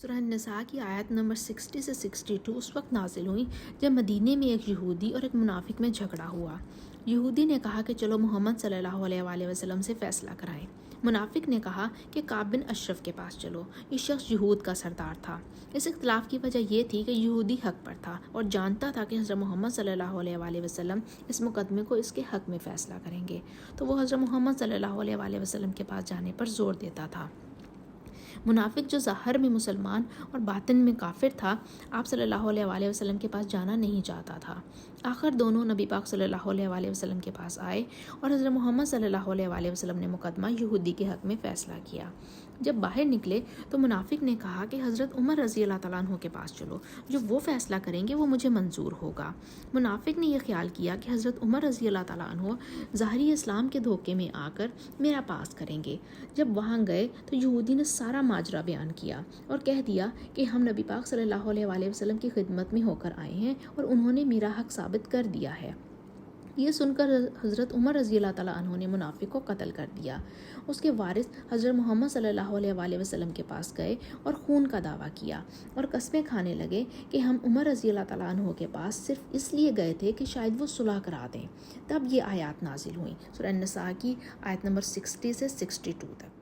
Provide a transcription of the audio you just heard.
سورہ النساء کی آیت نمبر 60 سے 62 اس وقت نازل ہوئی جب مدینے میں ایک یہودی اور ایک منافق میں جھگڑا ہوا۔ یہودی نے کہا کہ چلو محمد صلی اللہ علیہ وآلہ وسلم سے فیصلہ کرائیں۔ منافق نے کہا کہ کعب بن اشرف کے پاس چلو۔ یہ شخص یہود کا سردار تھا۔ اس اختلاف کی وجہ یہ تھی کہ یہودی حق پر تھا اور جانتا تھا کہ حضرت محمد صلی اللہ علیہ وآلہ وسلم اس مقدمے کو اس کے حق میں فیصلہ کریں گے، تو وہ حضرت محمد صلی اللہ علیہ وآلہ وسلم کے پاس جانے پر زور دیتا تھا۔ منافق جو ظاہر میں مسلمان اور باطن میں کافر تھا، آپ صلی اللہ علیہ وآلہ وسلم کے پاس جانا نہیں چاہتا تھا۔ آخر دونوں نبی پاک صلی اللہ علیہ وآلہ وسلم کے پاس آئے اور حضرت محمد صلی اللہ علیہ وآلہ وسلم نے مقدمہ یہودی کے حق میں فیصلہ کیا۔ جب باہر نکلے تو منافق نے کہا کہ حضرت عمر رضی اللہ تعالیٰ عنہ کے پاس چلو، جو وہ فیصلہ کریں گے وہ مجھے منظور ہوگا۔ منافق نے یہ خیال کیا کہ حضرت عمر رضی اللہ تعالیٰ عنہ ظاہری اسلام کے دھوکے میں آ کر میرا پاس کریں گے۔ جب وہاں گئے تو یہودی نے سارا ماجرا بیان کیا اور کہہ دیا کہ ہم نبی پاک صلی اللہ علیہ وآلہ وسلم کی خدمت میں ہو کر آئے ہیں اور انہوں نے میرا حق ثابت کر دیا ہے۔ یہ سن کر حضرت عمر رضی اللہ تعالیٰ عنہ نے منافق کو قتل کر دیا۔ اس کے وارث حضرت محمد صلی اللہ علیہ وآلہ وسلم کے پاس گئے اور خون کا دعویٰ کیا اور قسمیں کھانے لگے کہ ہم عمر رضی اللہ تعالیٰ عنہ کے پاس صرف اس لیے گئے تھے کہ شاید وہ صلح کرا دیں۔ تب یہ آیات نازل ہوئیں، سورہ النساء کی آیت نمبر 60 سے 62 تک۔